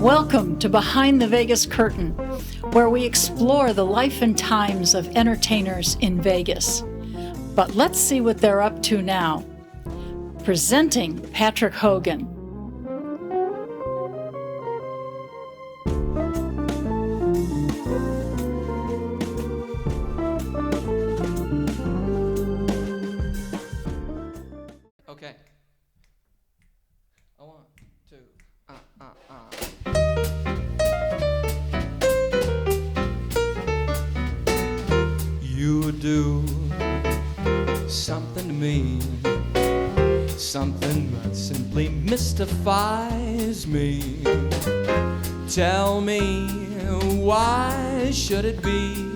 Welcome to Behind the Vegas Curtain, where we explore the life and times of entertainers in Vegas. But let's see what they're up to now. Presenting Patrick Hogan. Okay. A 1, 2, You do something to me, something that simply mystifies me. Tell me, why should it be?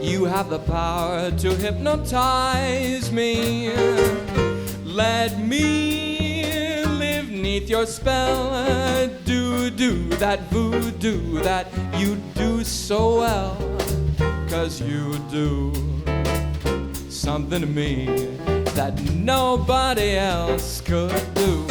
You have the power to hypnotize me. Let me live neath your spell. Do that voodoo that you do so well. 'Cause you do something to me that nobody else could do.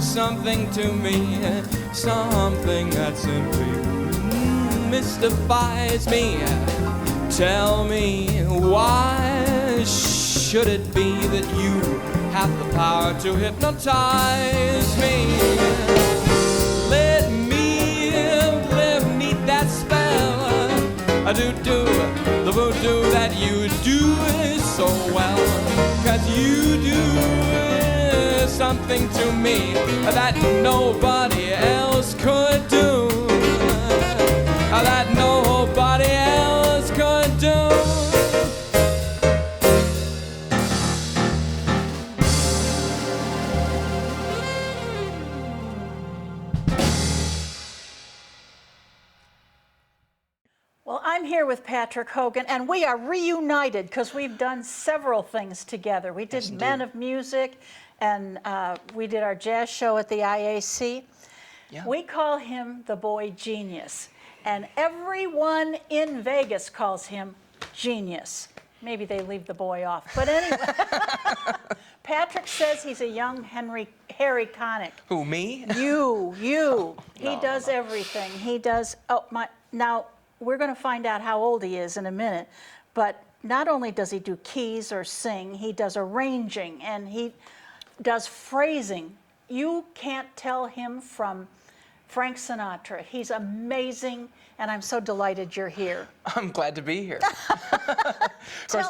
Something to me, something that simply mystifies me. Tell me, why should it be that you have the power to hypnotize me? Let me live neath that spell. Do the voodoo that you do so well. 'Cause you do something to me that nobody else could do. That nobody else could do. Well, I'm here with Patrick Hogan, and we are reunited because we've done several things together. We did Men of Music, and we did our jazz show at the IAC. Yeah. We call him the boy genius, and everyone in Vegas calls him genius. maybe they leave the boy off. But anyway, Patrick says he's a young Harry Connick. Who, me? You. He No, does no. everything. He does, now we're gonna find out how old he is in a minute, but not only does he do keys or sing, he does arranging and he does phrasing. You can't tell him from Frank Sinatra. He's amazing, and I'm so delighted you're here. I'm glad to be here. Of course,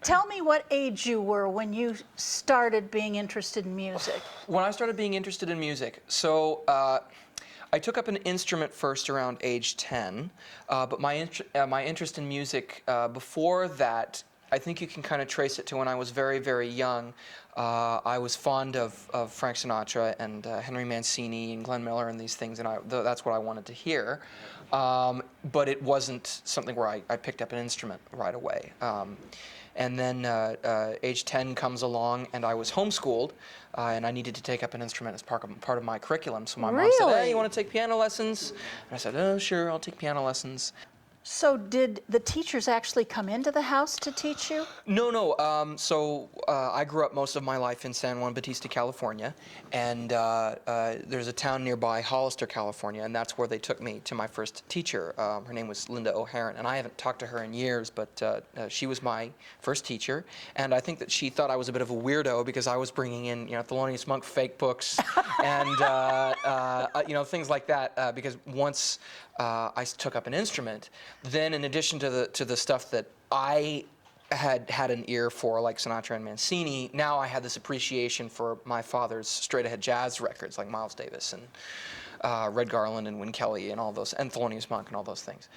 Tell me what age you were when you started being interested in music. when I started being interested in music, so I took up an instrument first around age 10, but my interest in music before that, I think you can kind of trace it to when I was very, very young. I was fond of Frank Sinatra and Henry Mancini and Glenn Miller and these things, and that's what I wanted to hear. But it wasn't something where I picked up an instrument right away. And then age 10 comes along, and I was homeschooled, and I needed to take up an instrument as part of my curriculum. So my mom said, "Hey, you want to take piano lessons?" And I said, "Oh, sure, I'll take piano lessons." So did the teachers actually come into the house to teach you? No. I grew up most of my life in San Juan Bautista, California, and there's a town nearby, Hollister, California, and that's where they took me to my first teacher. Her name was Linda O'Haron, and I haven't talked to her in years, but she was my first teacher, and I think that she thought I was a bit of a weirdo because I was bringing in, Thelonious Monk fake books and things like that. Because once I took up an instrument, then in addition to the stuff that I had an ear for, like Sinatra and Mancini, now I had this appreciation for my father's straight-ahead jazz records, like Miles Davis and Red Garland and Win Kelly and all those, and Thelonious Monk and all those things.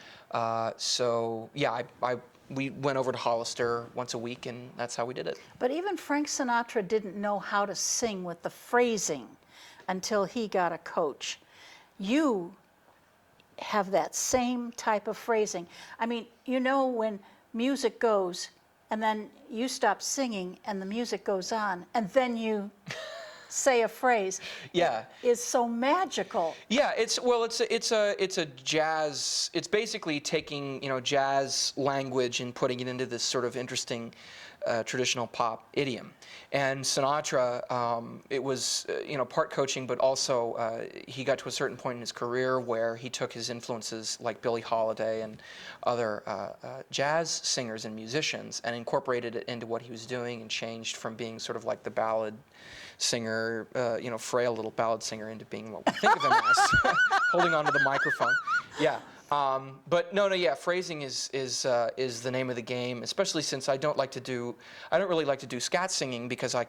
We went over to Hollister once a week, and that's how we did it. But even Frank Sinatra didn't know how to sing with the phrasing until he got a coach. You have that same type of phrasing. I mean, when music goes and then you stop singing and the music goes on and then you say a phrase. Yeah. Is so magical. Yeah, it's a jazz. It's basically taking jazz language and putting it into this sort of interesting traditional pop idiom. And Sinatra, it was part coaching, but also he got to a certain point in his career where he took his influences like Billie Holiday and other jazz singers and musicians and incorporated it into what he was doing and changed from being sort of like the ballad singer, frail little ballad singer, into being what we think of him as, holding onto the microphone. Yeah. But no, phrasing is the name of the game, especially since I don't really like to do scat singing because I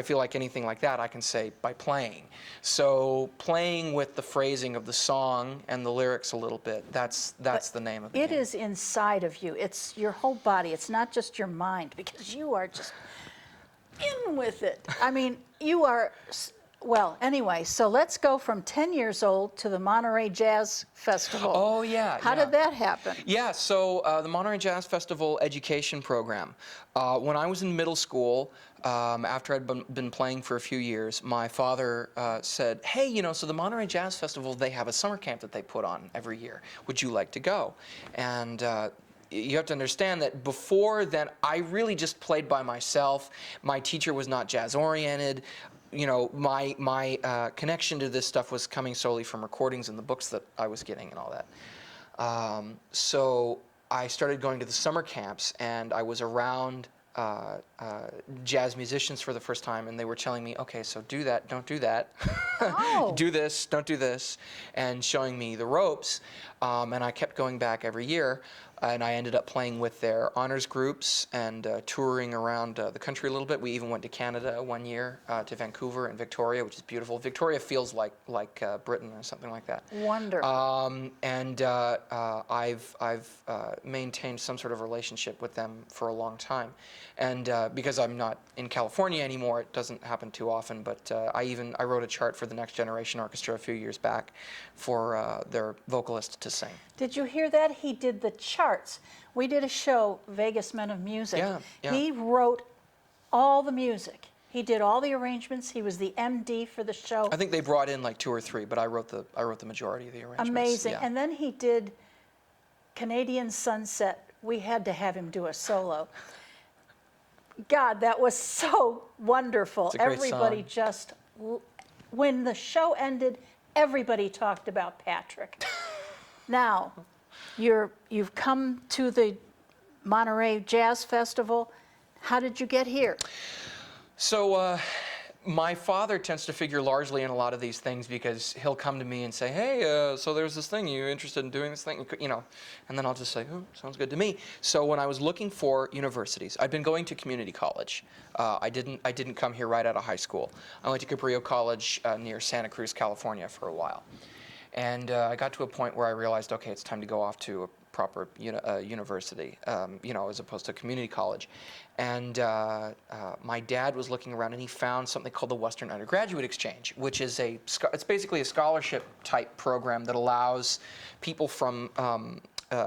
feel like anything like that I can say by playing. So playing with the phrasing of the song and the lyrics a little bit, that's the name of the game. It is inside of you. It's your whole body. It's not just your mind, because you are just in with it. I mean, you are. Well, anyway, so let's go from 10 years old to the Monterey Jazz Festival. Oh, yeah. How did that happen? Yeah, so the Monterey Jazz Festival education program. When I was in middle school, after I'd been playing for a few years, my father said, "Hey, so the Monterey Jazz Festival, they have a summer camp that they put on every year. Would you like to go?" And you have to understand that before then, I really just played by myself. My teacher was not jazz-oriented. My connection to this stuff was coming solely from recordings and the books that I was getting and all that. So I started going to the summer camps, and I was around jazz musicians for the first time, and they were telling me, "Okay, so do that, don't do that. Oh. Do this, don't do this," and showing me the ropes. And I kept going back every year. And I ended up playing with their honors groups and touring around the country a little bit. We even went to Canada one year, to Vancouver and Victoria, which is beautiful. Victoria feels like Britain or something like that. Wonderful. I've maintained some sort of relationship with them for a long time. And because I'm not in California anymore, it doesn't happen too often. But I wrote a chart for the Next Generation Orchestra a few years back for their vocalist to sing. Did you hear that? He did the charts. We did a show, Vegas Men of Music. Yeah. He wrote all the music. He did all the arrangements. He was the MD for the show. I think they brought in like 2 or 3, but I wrote the majority of the arrangements. Amazing. Yeah. And then he did Canadian Sunset we had to have him do a solo. God, that was so wonderful. It's a great Everybody song. just, when the show ended, everybody talked about Patrick. Now, you've come to the Monterey Jazz Festival. How did you get here? So my father tends to figure largely in a lot of these things because he'll come to me and say, hey, so there's this thing, you interested in doing this thing? You know, and then I'll just say, oh, sounds good to me. So when I was looking for universities, I'd been going to community college. I didn't come here right out of high school. I went to Cabrillo College near Santa Cruz, California for a while. And I got to a point where I realized, okay, it's time to go off to a proper university, you know, as opposed to community college. And my dad was looking around and he found something called the Western Undergraduate Exchange, which is it's basically a scholarship type program that allows people from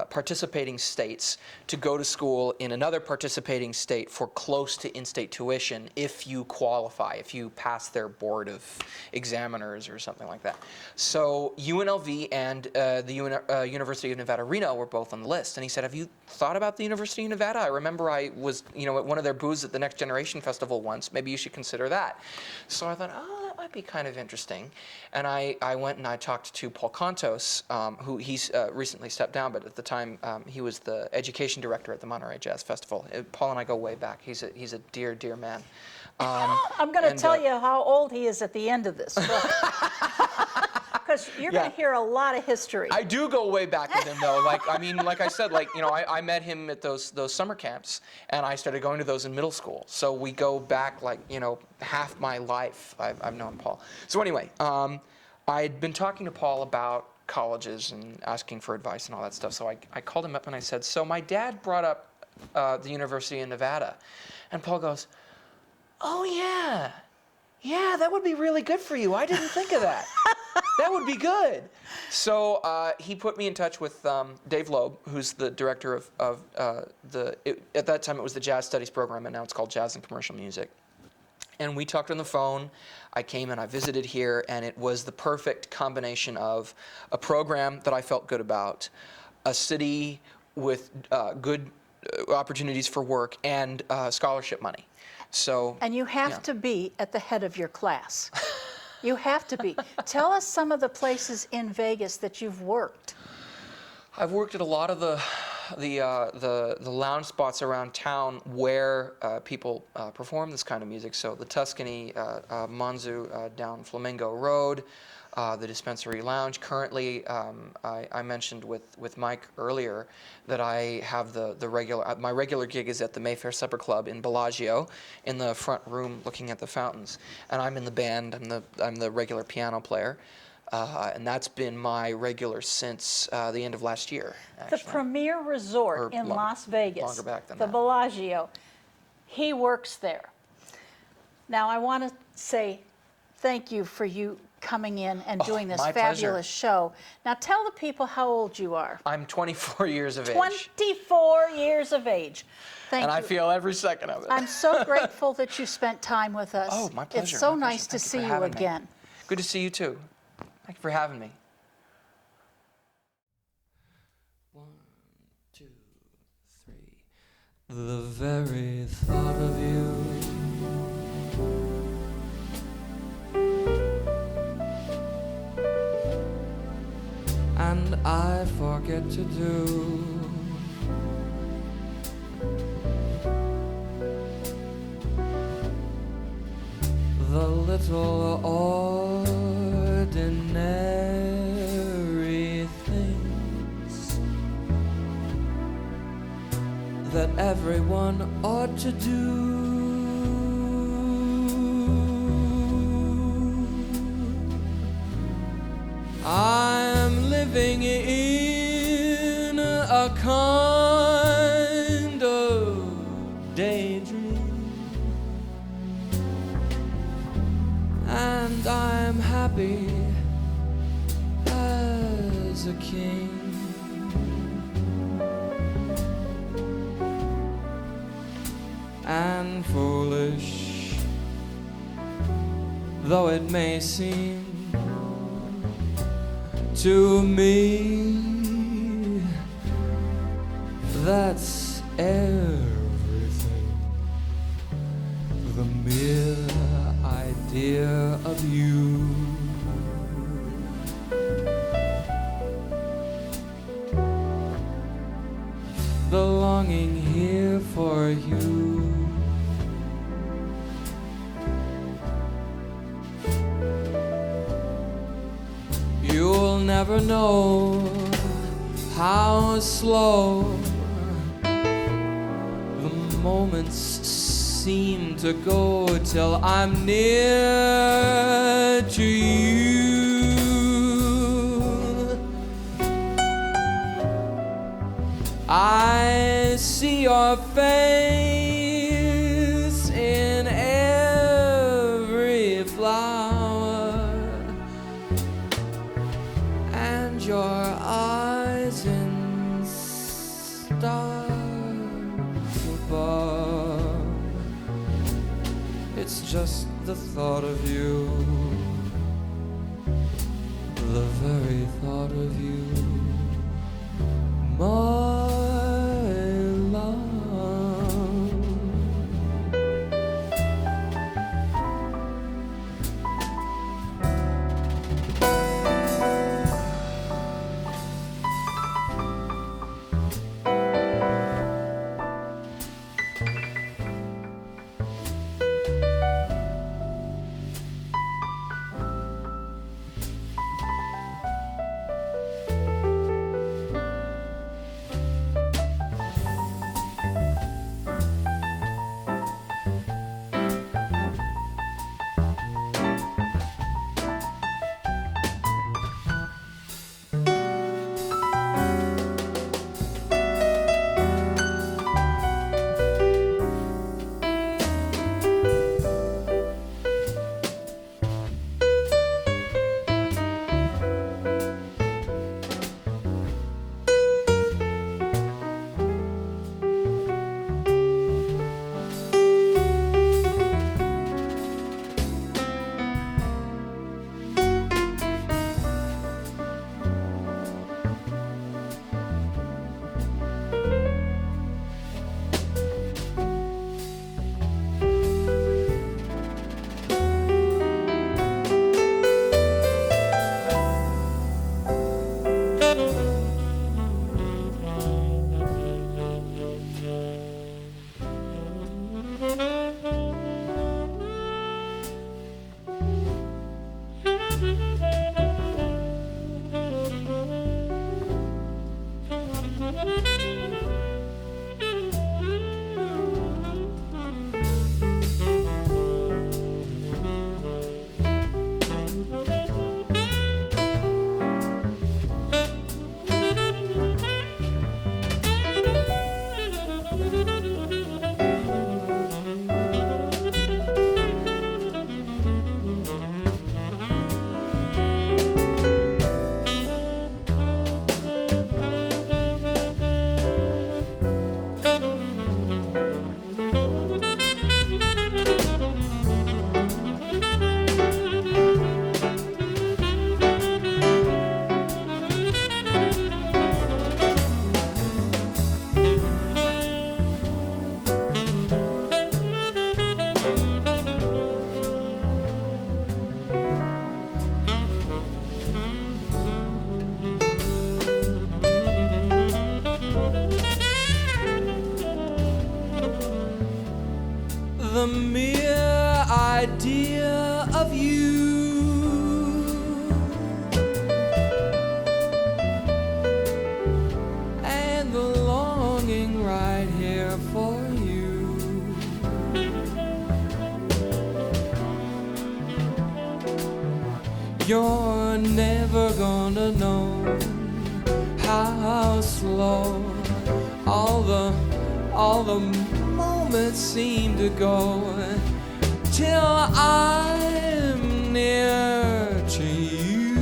participating states to go to school in another participating state for close to in-state tuition if you qualify, if you pass their board of examiners or something like that. So UNLV and the University of Nevada, Reno were both on the list. And he said, have you thought about the University of Nevada? I remember I was, you know, at one of their booths at the Next Generation Festival once. Maybe you should consider that. So I thought, oh, that might be kind of interesting. And I went and I talked to Paul Contos, who he's recently stepped down, but at the time he was the education director at the Monterey Jazz Festival. Paul and I go way back. He's a dear, dear man. I'm going to tell you how old he is at the end of this. Because you're going to hear a lot of history. I do go way back with him, though. Like, I mean, like I said, like, you know, I met him at those summer camps, and I started going to those in middle school. So we go back, like, you know, half my life I've known Paul. So anyway, I'd been talking to Paul about colleges and asking for advice and all that stuff. So I called him up and I said, so my dad brought up the University of Nevada. And Paul goes, oh, yeah. Yeah, that would be really good for you. I didn't think of that. That would be good. So he put me in touch with Dave Loeb, who's the director of at that time it was the Jazz Studies program, and now it's called Jazz and Commercial Music. And we talked on the phone. I came and I visited here, and it was the perfect combination of a program that I felt good about, a city with good opportunities for work, and scholarship money. So, and you have to be at the head of your class. You have to be. Tell us some of the places in Vegas that you've worked. I've worked at a lot of the lounge spots around town where people perform this kind of music. So the Tuscany, Monzu down Flamingo Road, the Dispensary Lounge. Currently, I mentioned with Mike earlier that I have the regular, my regular gig is at the Mayfair Supper Club in Bellagio, in the front room looking at the fountains. And I'm in the band, I'm the regular piano player. And that's been my regular since the end of last year, actually. The premier resort in Las Vegas, longer back than the that. Bellagio, he works there. Now, I want to say thank you for you coming in and doing this my fabulous pleasure. show. Now, tell the people how old you are. I'm 24 years of age. 24 years of age. Thank And you. I feel every second of it. I'm so grateful that you spent time with us. Oh, my pleasure. It's so my nice pleasure. to Thank see for you having me. again. Good to see you too. Thank you for having me. 1, 2, 3. The very thought of you and I forget to do the little ordinary things that everyone ought to do. I'm living in a kind of daydream, and I'm happy as a king. And foolish though it may seem to me, that's everything. The mere idea of you. The longing here for you. You'll never know how slow the moments seem to go till I'm near to you. I see your face in every flower, and your eyes in stars above. It's just the thought of you, the very thought of you, my love. The mere idea of you and the longing right here for you. You're never gonna know how slow all the moments seem to go till I'm near to you.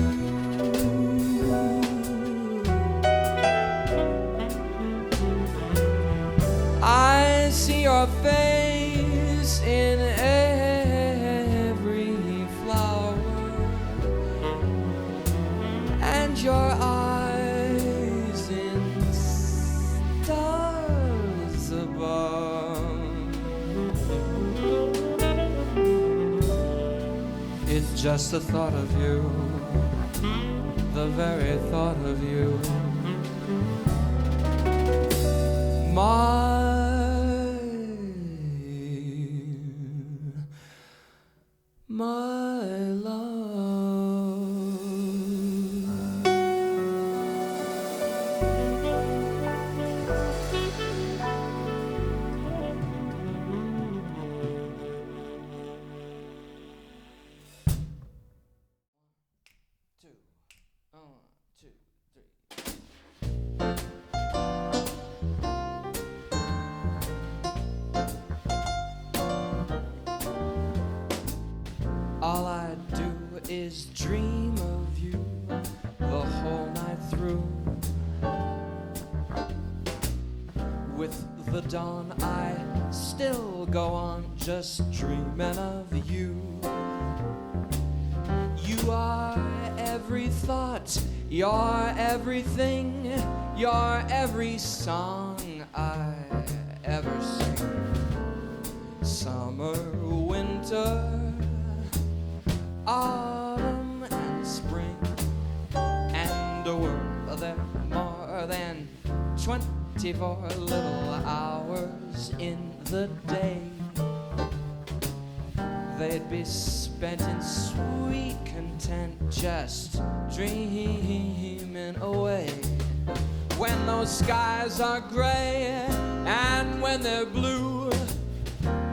I see your face in every flower, and your eyes in stars just the thought of you, the very thought of you. My love. All I do is dream of you the whole night through. With the dawn I still go on just dreaming of you. You are every thought, you're everything, you're every song I ever sing. Summer, winter, autumn and spring, and a world there more than 24 little hours in the day. They'd be spent in sweet content, just dreaming away. When those skies are gray and when they're blue,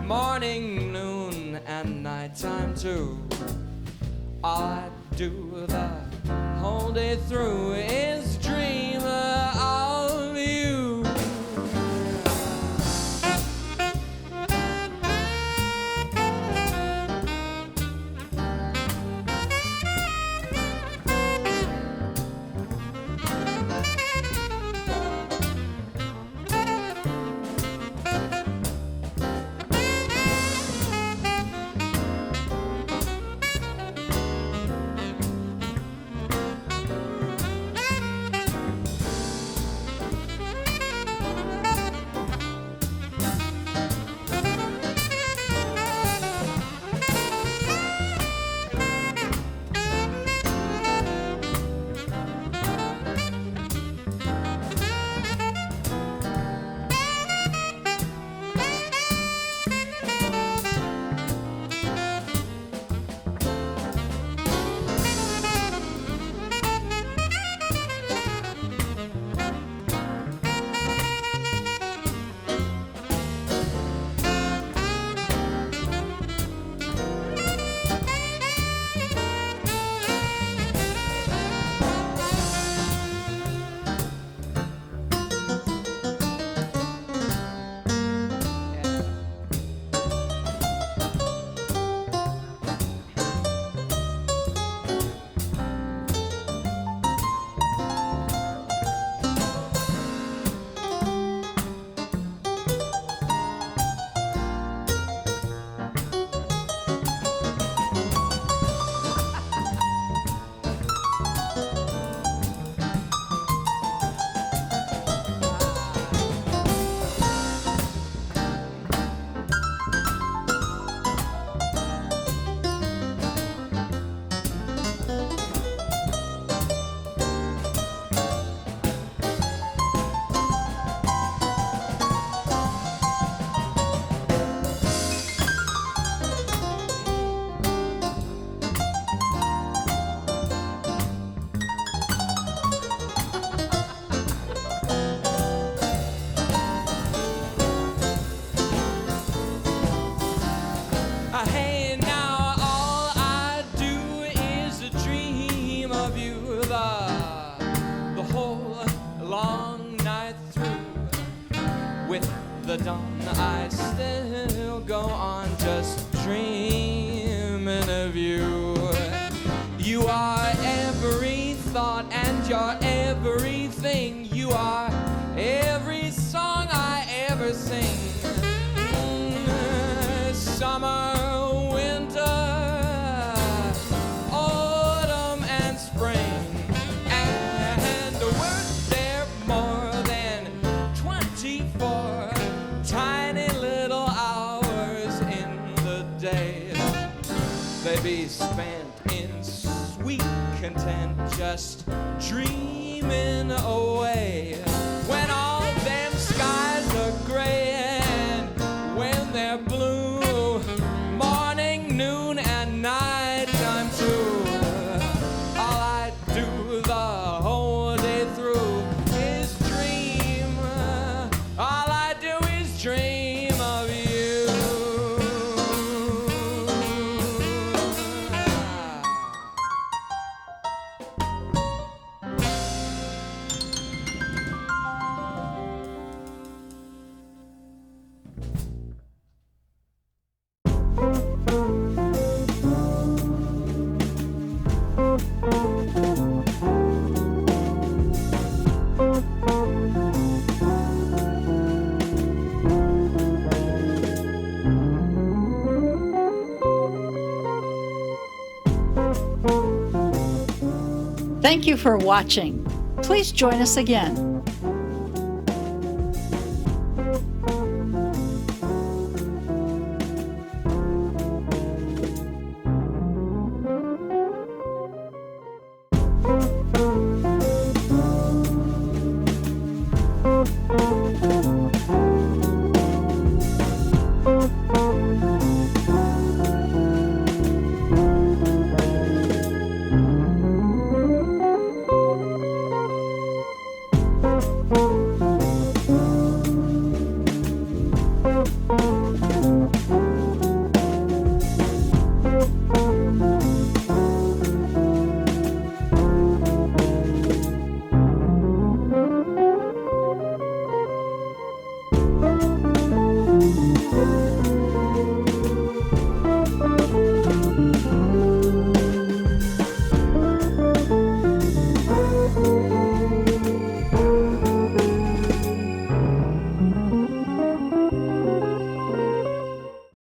morning, noon, and nighttime too. All I do the whole day through is dream of you. Hey, now all I do is dream of you the whole long night through. With the dawn I still go on just dreaming of you. You are every thought and you're everything. You are every song I ever sing. Summer, winter, autumn and spring, and the word there more than 24 tiny little hours in the day. They be spent content, just dreaming away. When all them skies are gray and when they're blue, morning, noon, and night time too. All I do the whole day through is dream. All I do is dream of you. Thank you for watching. Please join us again.